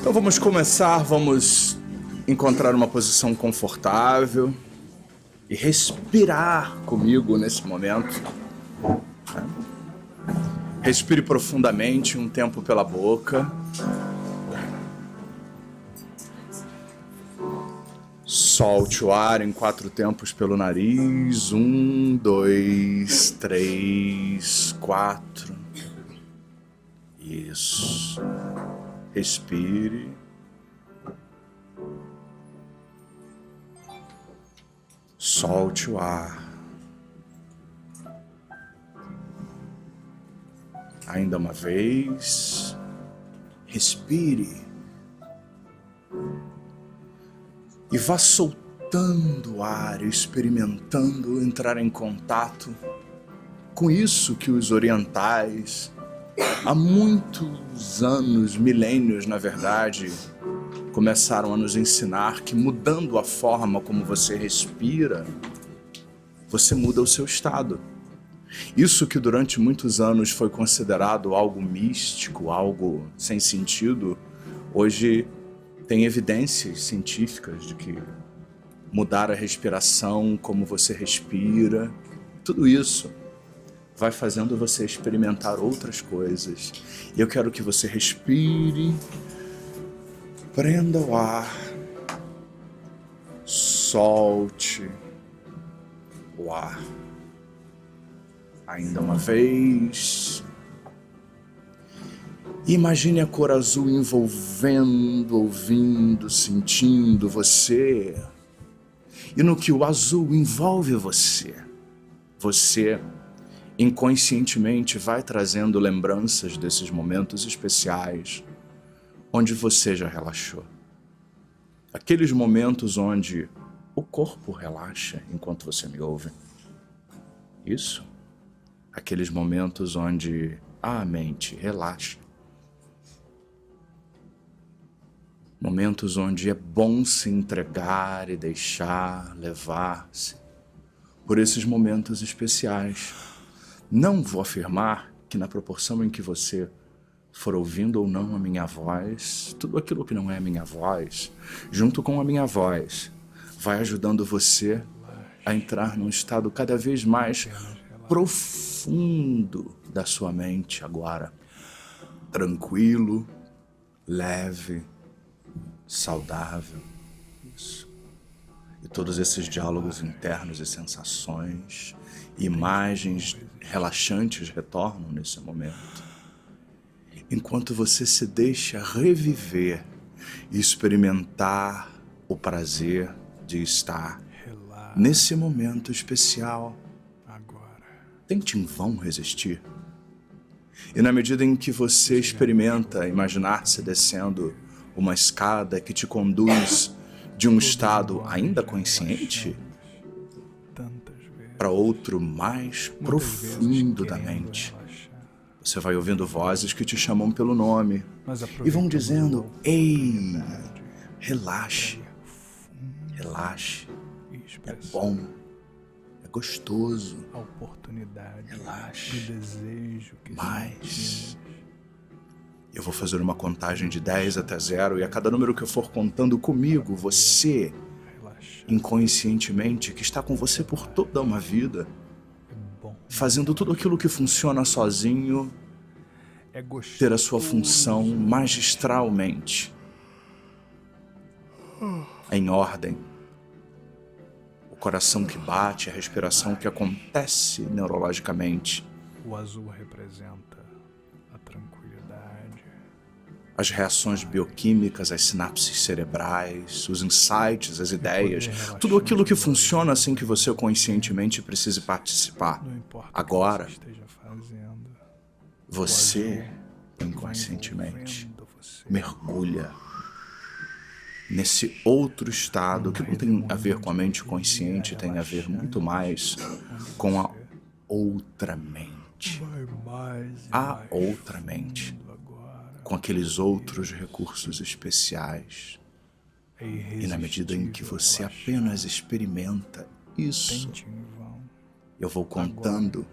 Então vamos começar, vamos encontrar uma posição confortável e respirar comigo nesse momento. Respire profundamente um tempo pela boca. Solte o ar em 4 tempos pelo nariz. 1, 2, 3, 4. Isso. Respire. Solte o ar. Ainda uma vez. Respire. E vá soltando o ar, experimentando entrar em contato com isso que os orientais, há muitos anos, milênios na verdade, começaram a nos ensinar que mudando a forma como você respira, você muda o seu estado. Isso que durante muitos anos foi considerado algo místico, algo sem sentido, hoje tem evidências científicas de que mudar a respiração, como você respira, tudo isso vai fazendo você experimentar outras coisas. E eu quero que você respire, prenda o ar, solte o ar. Ainda uma vez. Imagine a cor azul envolvendo, ouvindo, sentindo você. E no que o azul envolve você, você inconscientemente vai trazendo lembranças desses momentos especiais onde você já relaxou. Aqueles momentos onde o corpo relaxa enquanto você me ouve. Isso. Aqueles momentos onde a mente relaxa. Momentos onde é bom se entregar e deixar levar-se por esses momentos especiais. Não vou afirmar que na proporção em que você for ouvindo ou não a minha voz, tudo aquilo que não é a minha voz, junto com a minha voz, vai ajudando você a entrar num estado cada vez mais profundo da sua mente agora. Tranquilo, leve, saudável. Isso. E todos esses diálogos internos e sensações, imagens relaxantes retornam nesse momento. Enquanto você se deixa reviver e experimentar o prazer de estar nesse momento especial. Tente em vão resistir. E na medida em que você experimenta imaginar-se descendo uma escada que te conduz de um estado ainda consciente para outro mais profundo da mente, você vai ouvindo vozes que te chamam pelo nome e vão dizendo: ei, relaxe, relaxe, é bom, é gostoso, relaxe, mais. Eu vou fazer uma contagem de 10 até 0 e a cada número que eu for contando comigo, você, inconscientemente, que está com você por toda uma vida, fazendo tudo aquilo que funciona sozinho, ter a sua função magistralmente, em ordem. O coração que bate, a respiração que acontece neurologicamente. O azul representa a tranquilidade. As reações bioquímicas, as sinapses cerebrais, os insights, as ideias, tudo aquilo que funciona sem que você conscientemente precise participar. Agora, você, inconscientemente, mergulha nesse outro estado que não tem a ver com a mente consciente, tem a ver muito mais com a outra mente. A outra mente. Com aqueles outros recursos especiais. E na medida em que você apenas experimenta isso, eu vou contando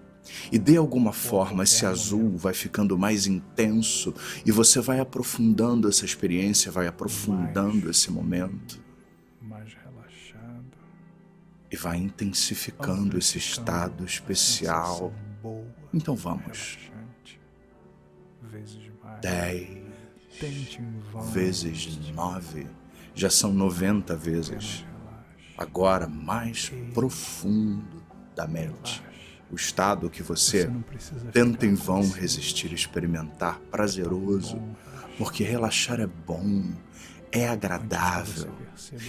E de alguma forma esse azul vai ficando mais intenso e você vai aprofundando essa experiência, vai aprofundando esse momento mais relaxado, e vai intensificando esse estado especial. boa, Então vamos. relaxante, vezes mais. 10 Tente em vão, vezes 9, já são 90 vezes. Agora mais profundo da mente. O estado que você não precisa tenta em ficar vão consciente. resistir, experimentar, prazeroso, porque relaxar é bom, é agradável.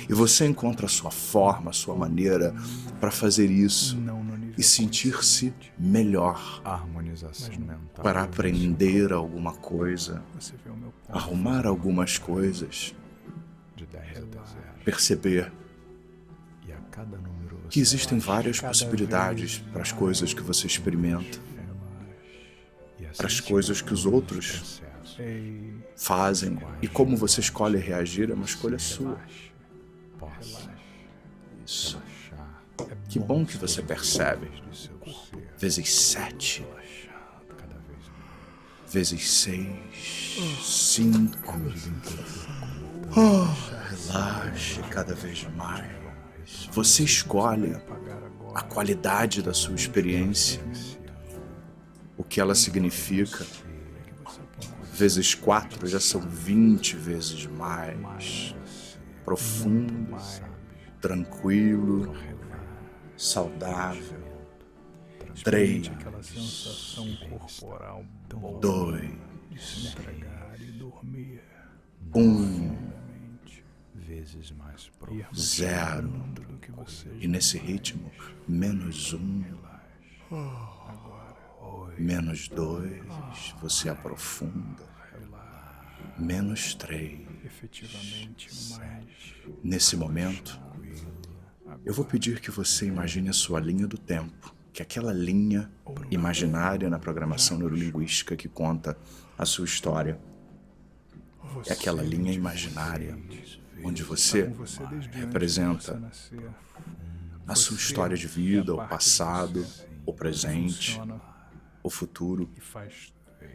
E você encontra a sua forma, a sua maneira para fazer isso Não no nível e sentir-se melhor, Harmonização mental. para aprender alguma coisa, Você vê o meu ponto. arrumar algumas coisas, De 10 até 0. perceber E a cada número você que existem relaxa, várias possibilidades para as coisas que você experimenta, e assim para as coisas que os outros processo. Ei, fazem, e como você escolhe reagir é uma escolha sua. Possa Isso. relaxar. Que bom que você percebe. Do seu ser. Vezes 7, Cada vez mais. vezes 6, 5. Relaxe cada vez mais. Você escolhe a qualidade da sua experiência, o que ela significa. Vezes 4 já são 20 vezes mais. Profundo, tranquilo, saudável. 3, aquela sensação corporal boa 2, de se entregar e dormir. 1, Vezes mais E profundo. 0. do que você E nesse ritmo, menos 1, menos 2, você aprofunda. Menos 3. efetivamente mais. Nesse momento, eu vou pedir que você imagine a sua linha do tempo, que é aquela linha imaginária na programação neurolinguística que conta a sua história. É aquela linha imaginária onde você Com você desde antes de representa você nascer. a sua Você história de é vida, a o parte passado, de você o presente, funciona o futuro. e faz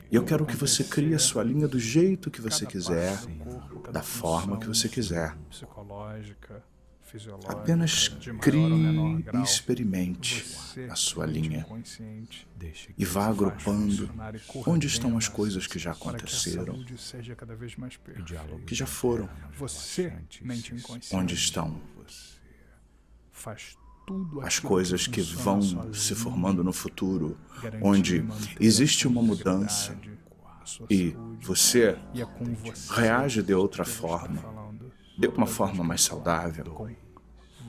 E eu quero que você crie a sua linha do jeito que você cada quiser, parte do corpo, cada da forma que função você quiser. psicológica, fisiológica, Apenas de maior ou crie menor e grau. experimente Você, a sua mente linha inconsciente, Deixe e vá faz agrupando funcionar e onde estão as coordena coisas que já para que a aconteceram, saúde seja cada vez mais perfeita. que já foram, Você, mente inconsciente, onde estão faz tudo as aquilo coisas que funciona vão sozinho, se formando no futuro, garantindo onde e mantendo existe a uma mudança integridade, a sua e saúde. você E é com você reage de outra que eu vou estar forma, falando. de uma Toda forma vez mais que eu falar saudável, com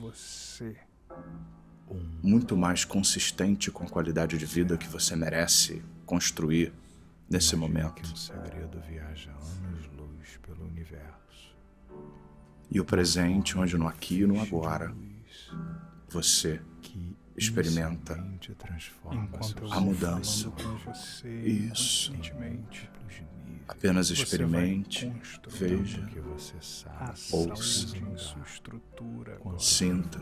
você. muito mais consistente com a qualidade de vida que você merece construir nesse momento. que um segredo viaja anos-luz pelo universo. E o presente, onde no aqui e no agora, você Que experimenta inicialmente transforma Enquanto eu a vou mudança. falando com você Isso. inconscientemente, Apenas você experimente, vai construindo veja, que você sabe. a ouça, saúde em sua estrutura agora. sinta.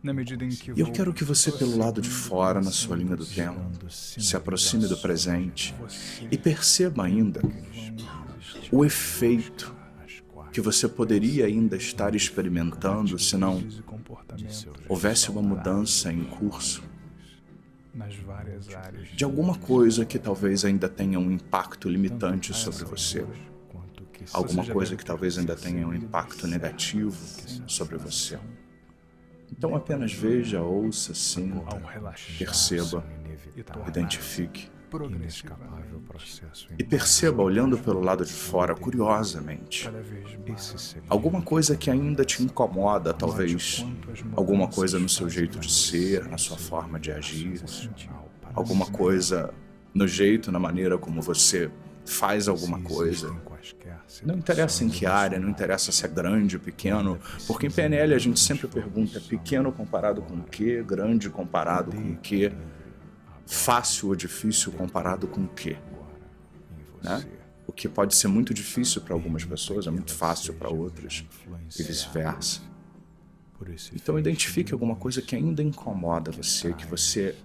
Na medida em que E eu vou quero que você, pelo lado de prosseguindo, fora, na sua linha do tempo, se aproxime do presente você e perceba ainda vão existir o efeito que você poderia ainda estar experimentando se não atitudes e comportamentos houvesse uma mudança em curso nas várias áreas de alguma coisa que talvez ainda tenha um impacto limitante sobre você, alguma coisa que talvez ainda tenha um impacto negativo sobre você. Então apenas veja, ouça, ao sinta, relaxar perceba, e tornar identifique. Inescapável progressivamente processo E perceba, olhando pelo lado de fora, curiosamente, cada vez mais. alguma coisa que ainda te incomoda, talvez alguma coisa no seu jeito de ser, na sua forma de agir, alguma coisa no jeito, na maneira como você faz alguma coisa. Não interessa em que área, não interessa se é grande ou pequeno, porque em PNL a gente sempre pergunta, é pequeno comparado com o quê, grande comparado com o quê, fácil ou difícil comparado com o quê, né? O que pode ser muito difícil para algumas pessoas é muito fácil para outras e vice-versa. Então identifique alguma coisa que ainda incomoda você, que você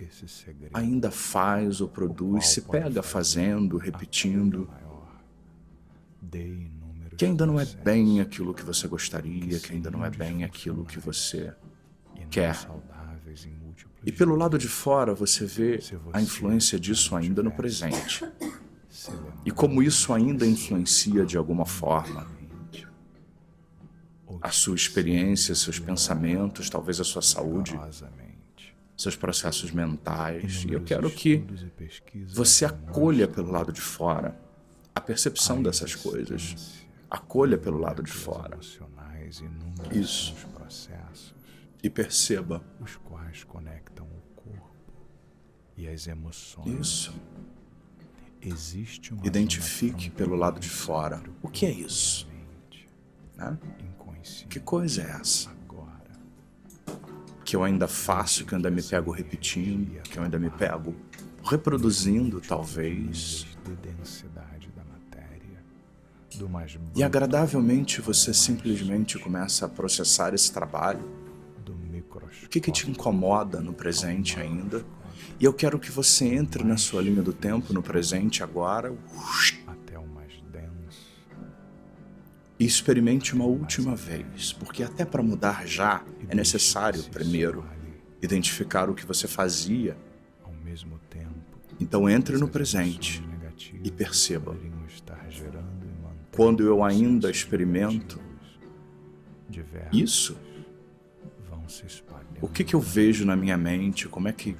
esse segredo ainda faz ou produz, se pega fazendo, repetindo, que ainda não é bem aquilo que você gostaria, que ainda não é bem aquilo que você quer. E pelo lado de fora você vê a influência disso ainda no presente. E como isso ainda influencia de alguma forma a sua experiência, seus pensamentos, talvez a sua saúde, seus processos mentais. E eu quero que você acolha pelo lado de fora a percepção dessas coisas. Acolha pelo lado de fora. Isso. E perceba. Os quais conectam o corpo e as emoções. Isso. Existe uma Identifique pelo lado de fora. O que é isso? Né? Que coisa é essa? Que eu ainda faço, que eu ainda me pego repetindo, que eu ainda me pego reproduzindo, talvez. E agradavelmente você simplesmente começa a processar esse trabalho. O que te incomoda no presente ainda? E eu quero que você entre na sua linha do tempo, no presente agora, e experimente uma última vez, porque até para mudar já é necessário, primeiro, identificar o que você fazia. Então entre no presente e perceba. Quando eu ainda experimento isso, o que eu vejo na minha mente? Como é que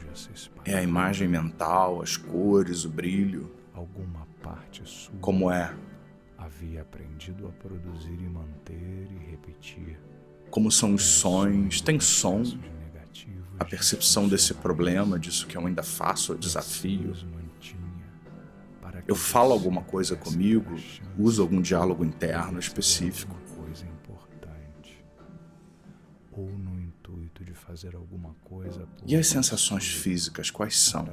é a imagem mental, as cores, o brilho? Como é? Havia aprendido a produzir e manter e repetir. Como são os sons? Tem som? A percepção desse problema, disso que eu ainda faço, o desafio. Eu falo alguma coisa comigo? Uso algum diálogo interno específico? Ou no intuito de fazer alguma coisa. E as sensações físicas, quais são?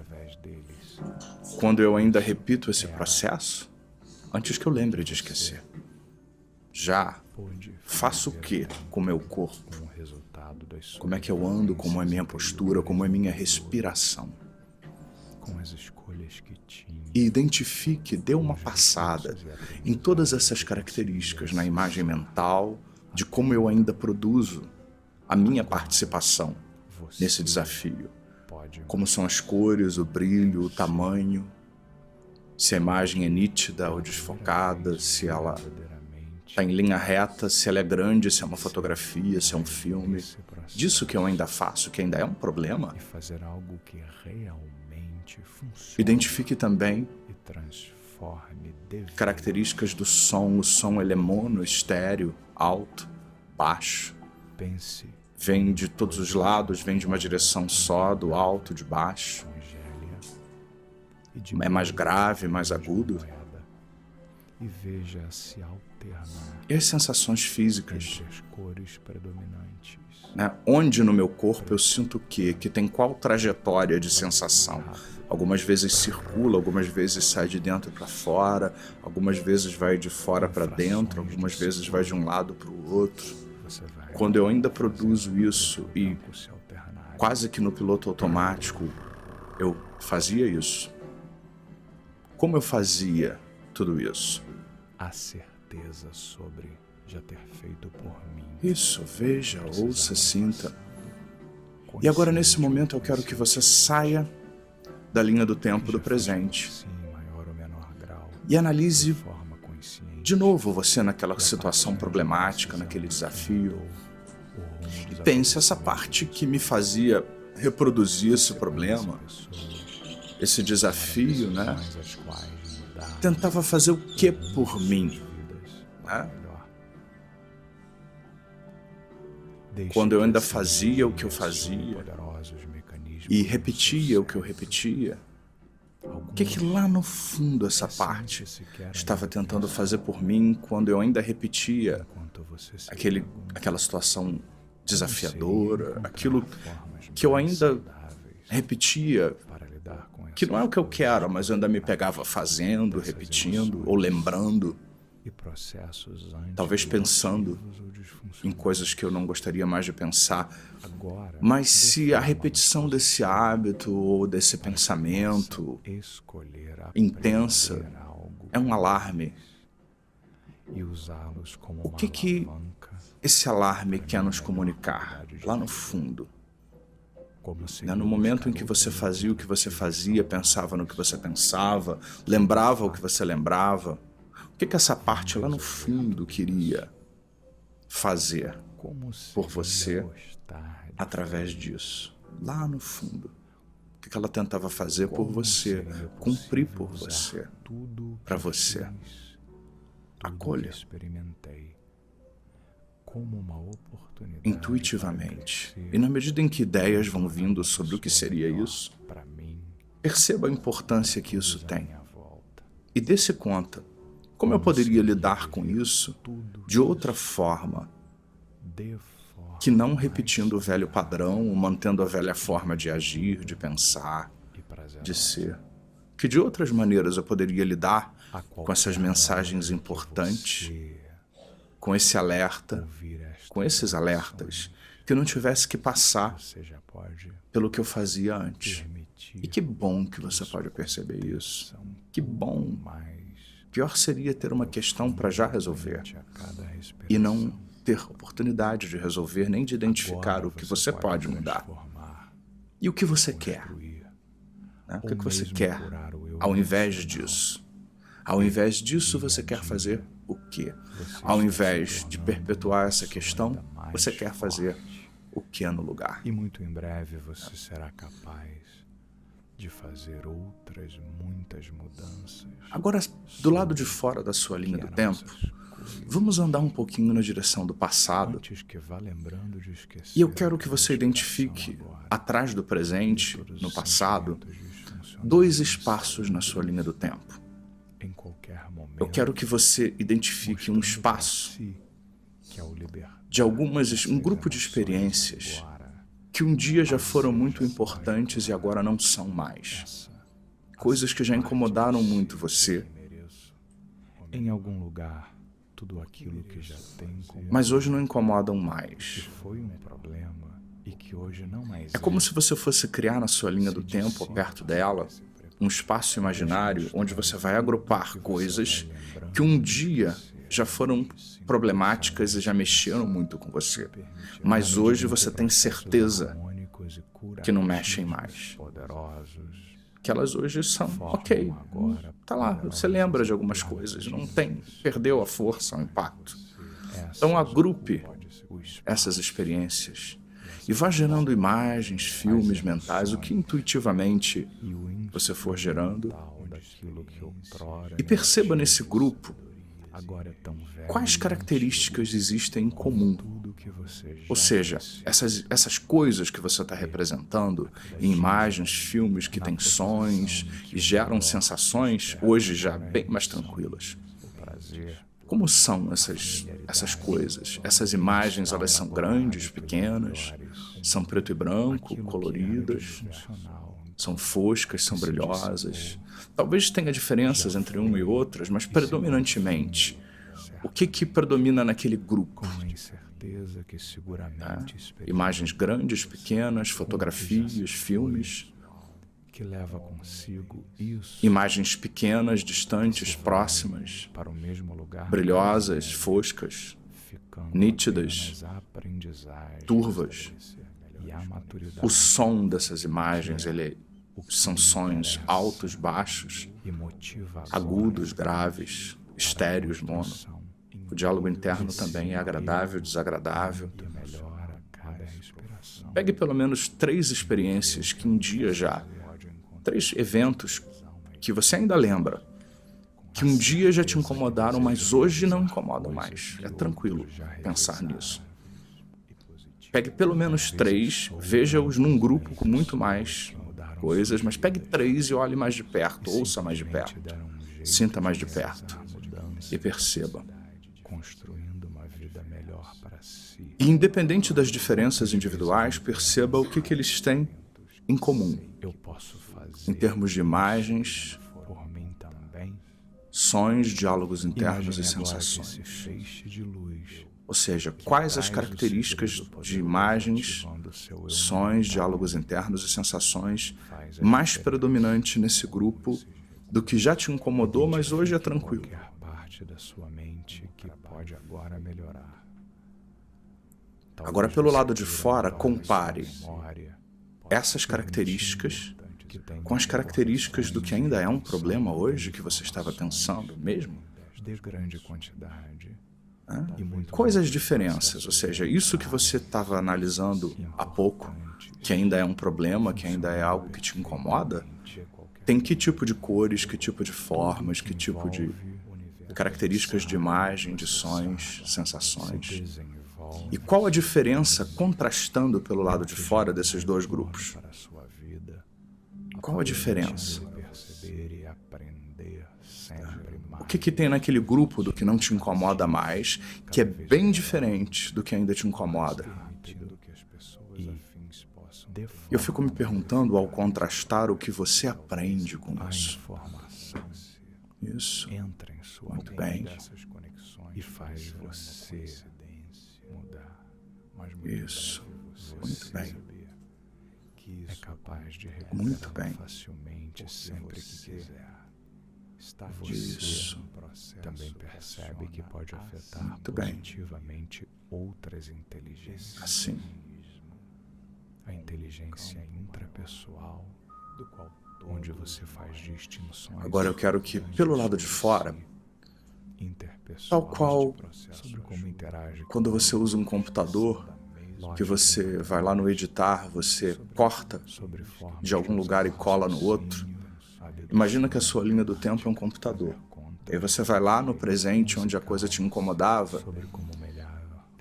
Quando eu ainda repito esse processo, antes que eu lembre de esquecer. Já faço o que com o meu corpo? Como é que eu ando? Como é minha postura? Como é minha respiração? E identifique, dê uma passada em todas essas características na imagem mental de como eu ainda produzo a minha participação nesse desafio. Como são as cores, o brilho, o tamanho, se a imagem é nítida ou desfocada, se ela está em linha reta, se ela é grande, se é uma fotografia, se é um filme. Disso que eu ainda faço, que ainda é um problema. Identifique também características do som. O som ele é mono, estéreo, alto, baixo. Vem de todos os lados, vem de uma direção só, do alto, de baixo. É mais grave, mais agudo. E as sensações físicas? Né? Onde no meu corpo eu sinto o quê? Que tem qual trajetória de sensação? Algumas vezes circula, algumas vezes sai de dentro para fora, algumas vezes vai de fora para dentro, algumas vezes vai de um lado para o outro. Quando eu ainda produzo isso e quase que no piloto automático eu fazia isso. Como eu fazia tudo isso? A certeza sobre já ter feito por mim. Isso, veja, ouça, sinta. E agora nesse momento eu quero que você saia da linha do tempo do presente e analise de novo você naquela situação problemática, naquele desafio. E pense essa parte que me fazia reproduzir esse problema, esse desafio, né? Tentava fazer o que por mim? Né? Quando eu ainda fazia o que eu fazia e repetia o que eu repetia, o que lá no fundo essa parte estava tentando fazer por mim quando eu ainda repetia aquela situação desafiadora, aquilo que eu ainda repetia, que não é o que eu quero, mas eu ainda me pegava fazendo, repetindo ou lembrando. e processos talvez pensando anti-produtivos ou em disfuncionais. coisas que eu não gostaria mais de pensar. Agora, Mas se a defina uma repetição desse hábito ou desse pensamento escolher intensa aprender algo é um alarme, e usá-los como o uma que alavanca, esse alarme quer nos comunicar lá no fundo? como se No momento em que você fazia o que você fazia, pensava no que você pensava, lembrava o que você lembrava, o que essa parte lá no fundo queria fazer como por você gostar de através disso? Lá no fundo. O que ela tentava fazer por como você, seria cumprir possível por usar você, tudo para que você. fiz, tudo Acolha que experimentei como uma oportunidade intuitivamente. para crescer, E na medida em que ideias vão vindo sobre o que seria isso, para mim perceba a importância que isso à tem. minha volta. E dê-se conta, como eu poderia lidar com isso Tudo de outra forma, de forma que não repetindo o velho padrão, ou mantendo a velha forma de agir, de pensar, e prazerosa. de ser? Que de outras maneiras eu poderia lidar A com essas qualquer mensagens hora que importantes, você com esse alerta, ouvir esta com esses gravação, alertas, que eu não tivesse que passar você já pode pelo que eu fazia antes. permitir E que bom que você pode perceber isso. Que bom. mais Pior seria ter uma questão para já resolver a cada respiração. e não ter oportunidade de resolver nem de identificar Agora o que você pode mudar transformar, e o que você quer. construir, Né? O ou que você mesmo quer curar o eu ao invés emocional. disso? Ao invés disso, você quer fazer o quê? Ao invés de perpetuar essa questão, você quer fazer o que no lugar? E muito em breve você será capaz de fazer outras muitas mudanças. Agora, do lado de fora da sua linha do tempo, vamos andar um pouquinho na direção do passado. Antes que vá lembrando de esquecer. E eu quero que você identifique, atrás do presente, no passado, dois espaços na sua linha do tempo. Em qualquer momento. Eu quero que você identifique um espaço que ao libertar de um grupo de experiências agora, que um dia já foram muito importantes e agora não são mais. Coisas que já incomodaram muito você, mereço. Em algum lugar, tudo aquilo que já tem como mas hoje não incomodam que mais. foi um problema e que hoje não mais É como se você fosse criar na sua linha do tempo, ou perto dela, um espaço imaginário onde você vai agrupar coisas que um dia já foram problemáticas e já mexeram muito com você, mas hoje você tem certeza que não mexem mais. poderosos. Que elas hoje são ok. Tá lá, você lembra de algumas coisas, não tem, perdeu a força, o impacto. Então agrupe essas experiências e vá gerando imagens, filmes mentais, o que intuitivamente você for gerando. Daquilo que outrora E perceba nesse grupo agora é tão velho, quais características existem em comum. tudo que você já Ou seja, essas coisas que você está representando em imagens, filmes que têm sons e geram sensações, hoje já bem mais tranquilas. prazer Como são essas coisas? Essas imagens, elas são grandes, pequenas, são preto e branco, coloridas, funcional, são foscas, são brilhosas. Talvez tenha diferenças entre uma e outras, mas predominantemente, o que predomina naquele grupo? com a incerteza que seguramente Imagens grandes, pequenas, fotografias, filmes, que leva consigo isso imagens pequenas, distantes, próximas, para o mesmo lugar, brilhosas, foscas, ficando nítidas, apenas aprendizagens turvas. e a maturidade O som dessas imagens, são sons altos, baixos, e motiva agudos, graves, estéreos, mono. O diálogo interno também é agradável, desagradável. que melhora cada respiração. Pegue pelo menos 3 experiências que um dia já, 3 eventos que você ainda lembra, que um dia já te incomodaram, mas hoje não incomodam mais. É tranquilo pensar nisso. Pegue pelo menos 3, veja-os num grupo com muito mais coisas, mas pegue 3 e olhe mais de perto, ouça mais de perto, sinta mais de perto e perceba. Construindo uma vida melhor para si. E independente das diferenças individuais, perceba o que eles têm em comum, Eu posso fazer em termos de imagens, por mim também. Sons, diálogos internos e Imagine agora que sensações. esse feixe de luz Ou seja, quais as traz o características segredo do de poder imagens, ativando o seu eu sons, momentâneo, diálogos internos e sensações faz a mais diferença. predominante nesse grupo do que já te incomodou, mas hoje é tranquilo. Qualquer parte da sua mente que pode agora melhorar. Talvez Agora, pelo você lado de queira fora, mudar sua compare memória, pode essas ser características que tem com as características do que ainda é um problema hoje que você estava pensando mesmo. de grande quantidade. E muito Quais as mais diferenças? Ou seja, isso que você estava analisando há pouco, que ainda é um problema, que ainda é algo que te incomoda, tem que tipo de cores, que tipo de formas, que tipo de características de imagem, de sons, sensações. E qual a diferença contrastando pelo lado de fora desses dois grupos? para a sua vida. Qual a diferença? Perceber e aprender sempre mais. O que tem naquele grupo do que não te incomoda mais, que é bem diferente do que ainda te incomoda? Permitindo que as pessoas afins possam Eu fico me perguntando ao contrastar o que você aprende com a isso. informação Isso. entra em sua Muito mente bem. dessas conexões e faz você mudar. Mas Isso. Muito bem. Que é capaz de Muito recuperar bem. facilmente sempre que quiser. Você Isso. também percebe que pode afetar Muito bem. positivamente outras inteligências. Assim. A inteligência intrapessoal, onde você faz distinções. Agora eu quero que, pelo lado de fora, interpessoal, tal qual sobre como interage quando você usa um computador, que você vai lá no editar, você corta sobre formas de algum lugar e cola no outro. Imagina que a sua linha do tempo é um computador. E aí você vai lá no presente, onde a coisa te incomodava, sobre como melhor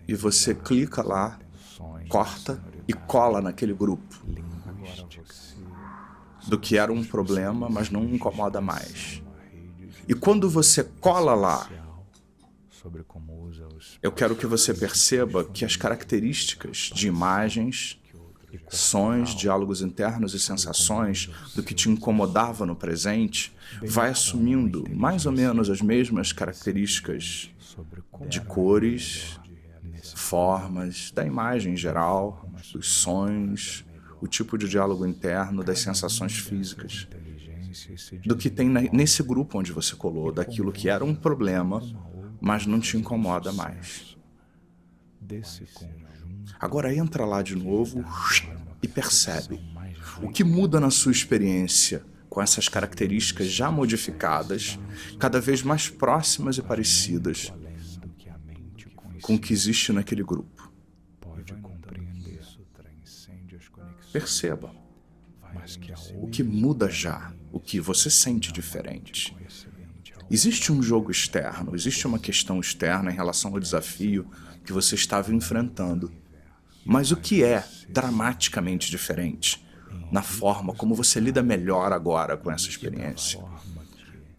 e você clica lá, sons, corta e cola naquele grupo, linguística, do que era um problema, mas não incomoda mais. E quando você cola lá, sobre como usa os eu quero que você perceba que as características de imagens, sons, diálogos internos e sensações do que te incomodava no presente vai assumindo mais ou menos as mesmas características sobre como de cores, formas, da imagem em geral, dos sons, o tipo de diálogo interno, das sensações físicas, inteligência e se do que tem nesse grupo onde você colou, daquilo que era um problema, mas não te incomoda mais. desse conjunto Agora entra lá de novo e percebe o que muda na sua experiência com essas características já modificadas, cada vez mais próximas e parecidas do que a mente com o que existe naquele grupo. pode compreender. Isso transcende as conexões, Perceba mas que a o que muda já, o que você sente diferente. Existe um jogo externo, existe uma questão externa em relação ao desafio que você estava enfrentando. Mas o que é dramaticamente diferente na forma como você lida melhor agora com essa experiência?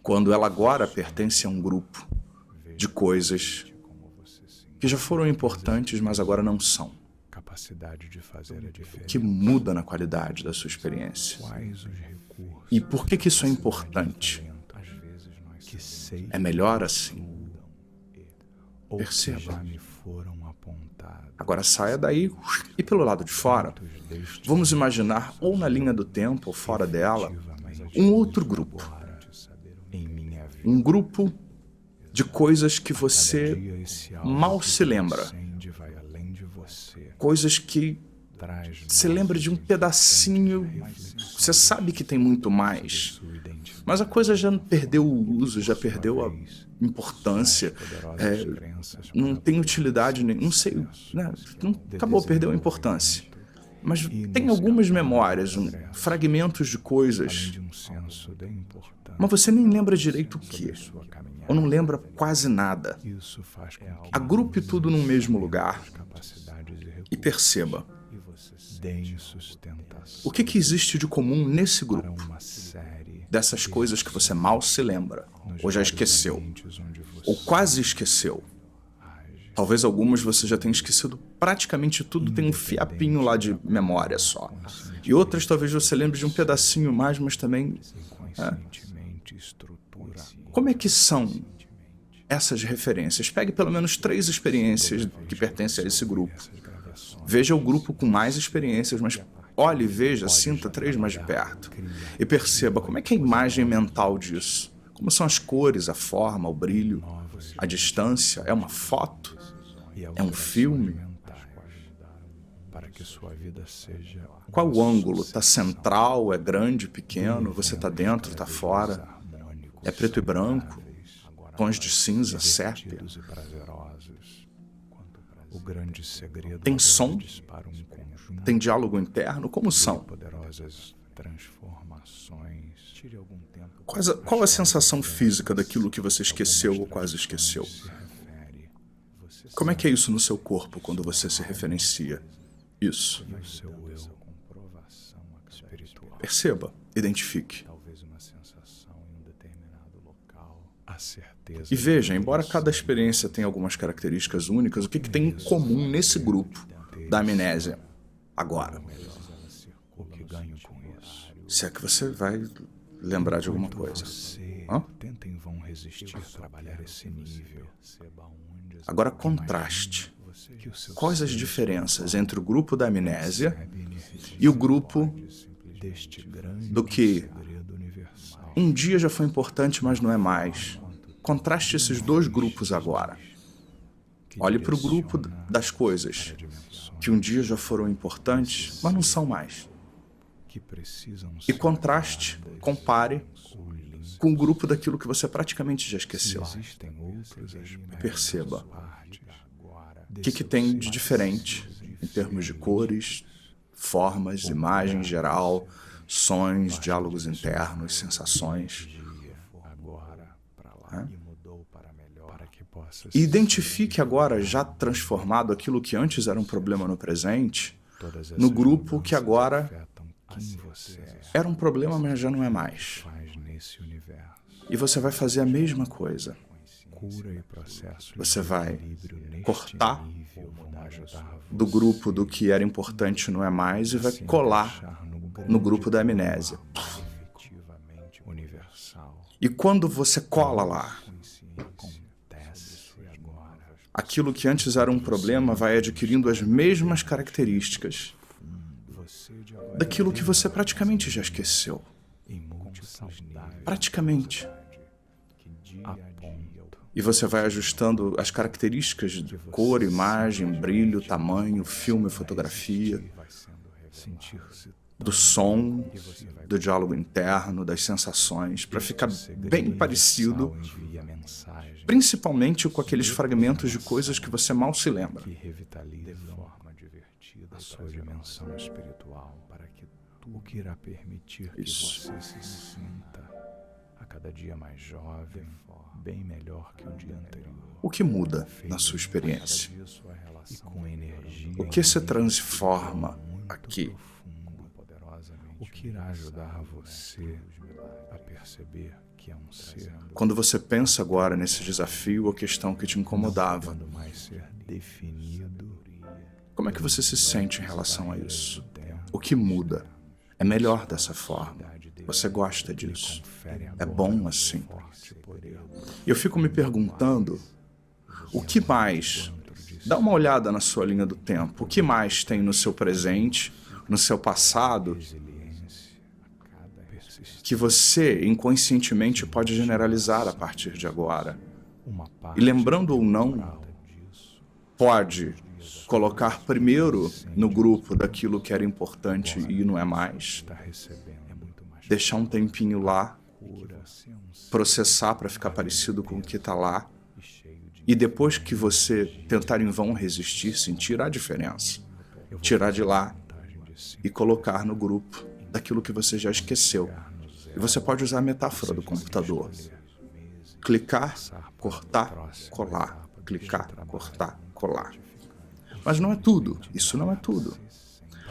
Quando ela agora pertence a um grupo de coisas que já foram importantes, mas agora não são. capacidade de fazer a diferença. Que muda na qualidade da sua experiência. Quais os recursos E por que isso é importante? às vezes nós que sei É melhor assim. ou perceba. que já me foram apontados. Agora saia daí e pelo lado de fora, vamos imaginar, ou na linha do tempo, ou fora dela, um outro grupo. Em minha vida, Um grupo de coisas que você esse algo mal que se lembra. transcende vai além de você. Coisas que Traz você lembra de um pedacinho, você sabe que tem muito mais, sua identidade. mas a coisa já perdeu o uso, já perdeu a importância, Poderosas crenças não tem utilidade, não sei, né? Acabou, perdeu a importância. Mas tem algumas memórias, fragmentos de coisas, de um senso de importância. mas você nem lembra direito o que, Sua caminhada. ou não lembra quase nada. Isso faz com que Agrupe tudo num mesmo lugar capacidades e recursos e perceba deem sustentação o que existe de comum nesse para grupo, uma série dessas coisas que você mal se lembra, ou já esqueceu, ambientes onde você ou quase esqueceu. Talvez algumas você já tenha esquecido praticamente tudo, tem um fiapinho lá de memória só. E outras talvez você lembre de um pedacinho mais, mas também Como é que são essas referências? Pegue pelo menos 3 experiências que pertencem a esse grupo. Veja o grupo com mais experiências, mas olhe, veja, sinta 3 mais de perto. E perceba como é que é a imagem mental disso. Como são as cores, a forma, o brilho, a distância. É uma foto? É um filme? Qual o ângulo? Está central? É grande, pequeno? Você está dentro, está fora? É preto e branco? Tons de cinza, sépia? Tem som? Tem diálogo interno? Como são? Qual a sensação física daquilo que você esqueceu ou quase esqueceu? Como é que é isso no seu corpo quando você se referencia? Isso. Perceba, identifique. E veja, embora cada experiência tenha algumas características únicas, o que tem em comum nesse grupo da amnésia agora? Se é que você vai lembrar de alguma coisa. Agora, contraste. Quais as diferenças entre o grupo da amnésia e o grupo do que um dia já foi importante, mas não é mais? Contraste esses 2 grupos agora. Olhe para o grupo das coisas que um dia já foram importantes, mas não são mais. E contraste, compare com o grupo daquilo que você praticamente já esqueceu. Perceba. O que tem de diferente em termos de cores, formas, imagem geral, sons, diálogos internos, sensações. E identifique agora, já transformado aquilo que antes era um problema no presente, no grupo que agora era um problema, mas já não é mais. E você vai fazer a mesma coisa. Você vai cortar do grupo do que era importante não é mais e vai colar no grupo da amnésia. E quando você cola lá, aquilo que antes era um problema vai adquirindo as mesmas características daquilo que você praticamente já esqueceu. Praticamente. E você vai ajustando as características de cor, imagem, brilho, tamanho, filme, fotografia, do som, do diálogo interno, das sensações, para ficar bem parecido, principalmente com aqueles fragmentos de coisas que você mal se lembra. A sua dimensão espiritual para que o que irá permitir que Isso. você se sinta a cada dia mais jovem, bem melhor que o dia anterior. O que muda na sua experiência? E com energia O que se transforma aqui? o que irá ajudar você a perceber que é um ser Quando você pensa agora nesse desafio ou questão que te incomodava, quando mais ser definido, como é que você se sente em relação a isso? O que muda? É melhor dessa forma. Você gosta disso. É bom assim. Eu fico me perguntando, o que mais? Dá uma olhada na sua linha do tempo. O que mais tem no seu presente, no seu passado, que você inconscientemente pode generalizar a partir de agora? E lembrando ou não, pode colocar primeiro no grupo daquilo que era importante e não é mais. Deixar um tempinho lá, processar para ficar parecido com o que está lá. E depois que você tentar em vão resistir, sentir a diferença. Tirar de lá e colocar no grupo daquilo que você já esqueceu. E você pode usar a metáfora do computador. Clicar, cortar, colar. Clicar, cortar, colar. Mas não é tudo. Isso não é tudo.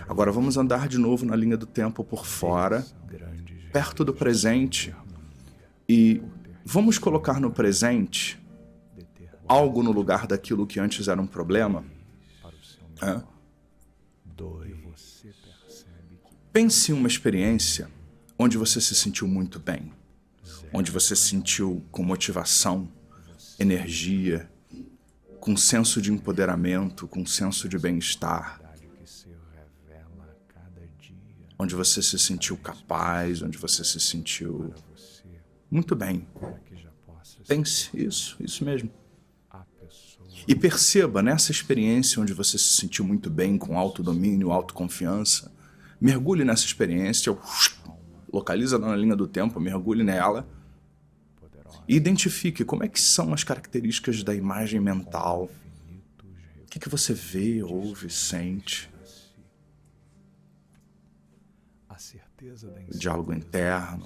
Agora vamos andar de novo na linha do tempo por fora, perto do presente, e vamos colocar no presente algo no lugar daquilo que antes era um problema. Pense em uma experiência onde você se sentiu muito bem. onde você se sentiu com motivação, energia, com senso de empoderamento, com senso de bem-estar, onde você se sentiu capaz, onde você se sentiu muito bem. Pense isso mesmo. E perceba, nessa experiência onde você se sentiu muito bem, com autodomínio, autoconfiança, mergulhe nessa experiência, localiza na linha do tempo, mergulhe nela e identifique como é que são as características da imagem mental. O que você vê, ouve, sente? O diálogo interno,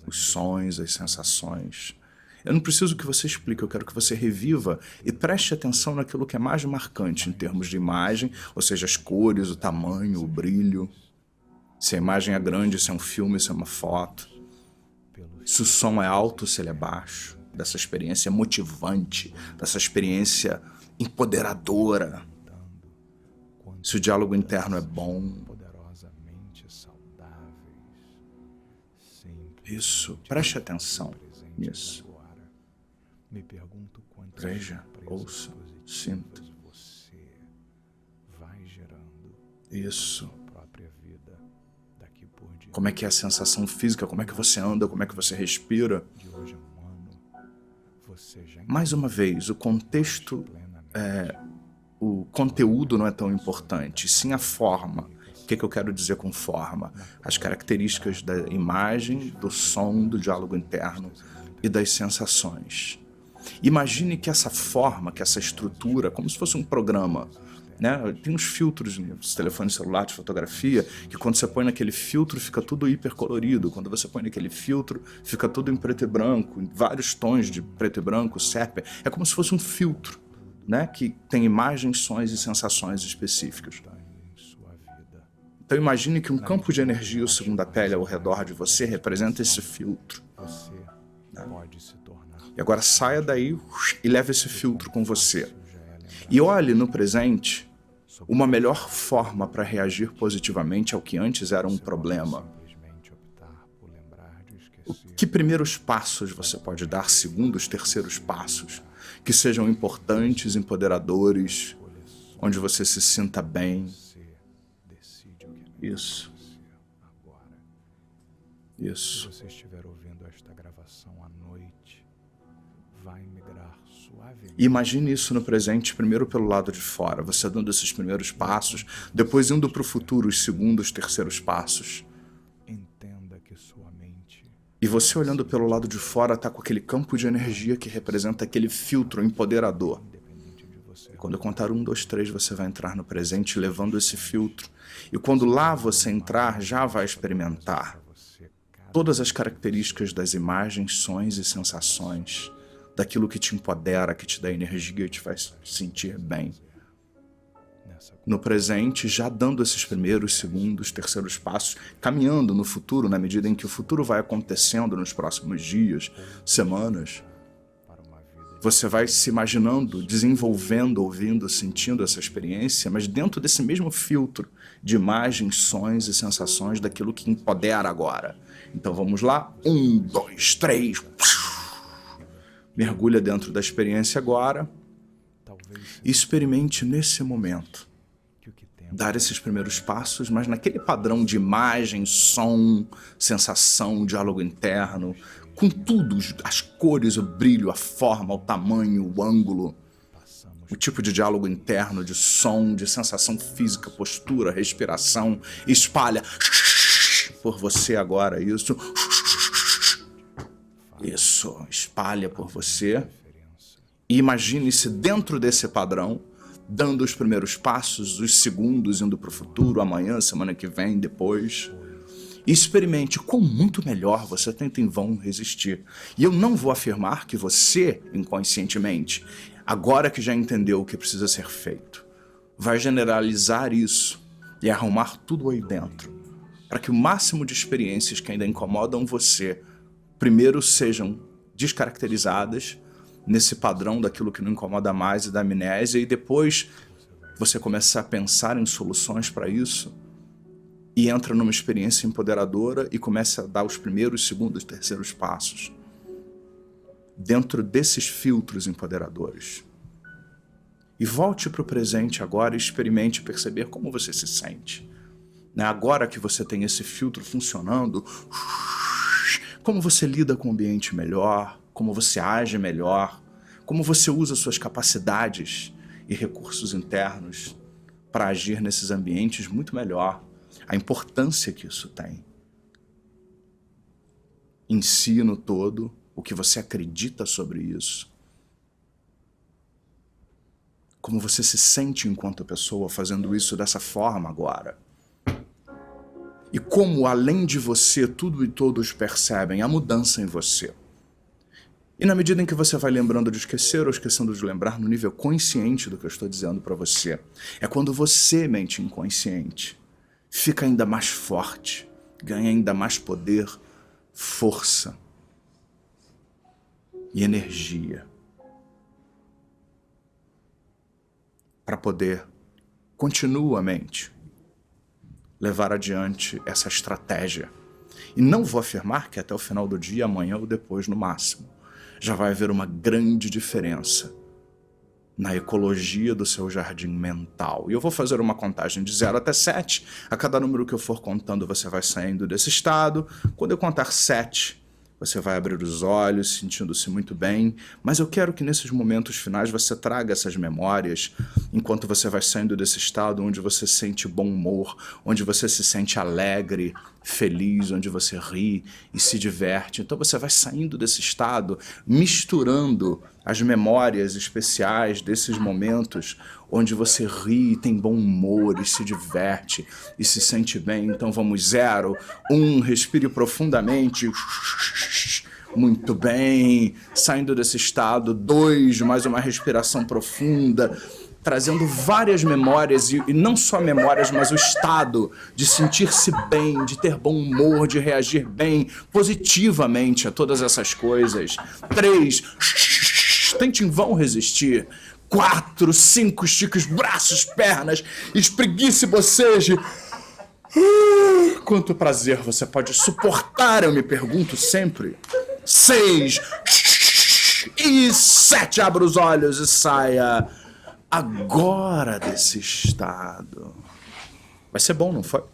os sons, as sensações. Eu não preciso que você explique, eu quero que você reviva e preste atenção naquilo que é mais marcante em termos de imagem, ou seja, as cores, o tamanho, o brilho. Se a imagem é grande, se é um filme, se é uma foto. Se o som é alto, se ele é baixo. Dessa experiência motivante, dessa experiência empoderadora. Se o diálogo interno é bom. Isso, preste atenção nisso. Veja, ouça, sinta. Isso. Como é que é a sensação física, como é que você anda, como é que você respira. Mais uma vez, o contexto, o conteúdo não é tão importante, sim a forma. O que eu quero dizer com forma? As características da imagem, do som, do diálogo interno e das sensações. Imagine que essa forma, que essa estrutura, como se fosse um programa, né? Tem uns filtros nos telefones celular de fotografia que quando você põe naquele filtro fica tudo hipercolorido. Quando você põe naquele filtro fica tudo em preto e branco, em vários tons de preto e branco, sépia. É como se fosse um filtro, né? Que tem imagens, sons e sensações específicas. Então imagine que um campo de energia, segundo a pele ao redor de você, representa esse filtro. Né? E agora saia daí e leve esse filtro com você. E olhe no presente uma melhor forma para reagir positivamente ao que antes era um problema. Que primeiros passos você pode dar, segundos, terceiros passos, que sejam importantes, empoderadores, onde você se sinta bem. Isso. Isso. Se você estiver ouvindo esta gravação à noite, vai migrar suavemente. Imagine isso no presente, primeiro pelo lado de fora, você dando esses primeiros passos, depois indo para o futuro, os segundos, terceiros passos. Entenda que sua mente... E você olhando pelo lado de fora está com aquele campo de energia que representa aquele filtro empoderador. E quando eu contar 1, 2, 3, você vai entrar no presente levando esse filtro. E quando lá você entrar, já vai experimentar todas as características das imagens, sons e sensações, daquilo que te empodera, que te dá energia e te faz sentir bem. No presente, já dando esses primeiros, segundos, terceiros passos, caminhando no futuro, na medida em que o futuro vai acontecendo nos próximos dias, semanas, você vai se imaginando, desenvolvendo, ouvindo, sentindo essa experiência, mas dentro desse mesmo filtro de imagens, sons e sensações daquilo que empodera agora. Então vamos lá, 1, 2, 3... Mergulha dentro da experiência agora e experimente nesse momento dar esses primeiros passos, mas naquele padrão de imagem, som, sensação, diálogo interno, com tudo, as cores, o brilho, a forma, o tamanho, o ângulo, o tipo de diálogo interno, de som, de sensação física, postura, respiração. Espalha por você agora isso. Isso, espalha por você e imagine-se dentro desse padrão, dando os primeiros passos, os segundos, indo para o futuro, amanhã, semana que vem, depois. E experimente quão muito melhor você tenta em vão resistir. E eu não vou afirmar que você, inconscientemente, agora que já entendeu o que precisa ser feito, vai generalizar isso e arrumar tudo aí dentro, para que o máximo de experiências que ainda incomodam você primeiro sejam descaracterizadas nesse padrão daquilo que não incomoda mais e da amnésia, e depois você começar a pensar em soluções para isso e entra numa experiência empoderadora e começa a dar os primeiros, segundos, terceiros passos. dentro desses filtros empoderadores. E volte para o presente agora e experimente perceber como você se sente. Agora que você tem esse filtro funcionando, como você lida com o ambiente melhor, como você age melhor, como você usa suas capacidades e recursos internos para agir nesses ambientes muito melhor, a importância que isso tem. Ensino todo, o que você acredita sobre isso. Como você se sente enquanto pessoa fazendo isso dessa forma agora. E como, além de você, tudo e todos percebem a mudança em você. E na medida em que você vai lembrando de esquecer ou esquecendo de lembrar no nível consciente do que eu estou dizendo para você, é quando você, mente inconsciente, fica ainda mais forte, ganha ainda mais poder, força e energia para poder, continuamente, levar adiante essa estratégia. E não vou afirmar que até o final do dia, amanhã ou depois no máximo, já vai haver uma grande diferença na ecologia do seu jardim mental. E eu vou fazer uma contagem de 0 até 7. A cada número que eu for contando, você vai saindo desse estado. Quando eu contar 7, você vai abrir os olhos, sentindo-se muito bem, mas eu quero que nesses momentos finais você traga essas memórias, enquanto você vai saindo desse estado onde você sente bom humor, onde você se sente alegre, feliz, onde você ri e se diverte. Então você vai saindo desse estado, misturando as memórias especiais desses momentos onde você ri, tem bom humor e se diverte e se sente bem. Então vamos 0, 1, respire profundamente. Muito bem, saindo desse estado. 2, mais uma respiração profunda, trazendo várias memórias, e não só memórias, mas o estado de sentir-se bem, de ter bom humor, de reagir bem, positivamente a todas essas coisas. 3, tente em vão resistir. 4, 5, estique os braços, pernas, espreguice, boceje. Quanto prazer você pode suportar, eu me pergunto sempre. 6 e 7, abra os olhos e saia agora desse estado. Vai ser bom, não foi?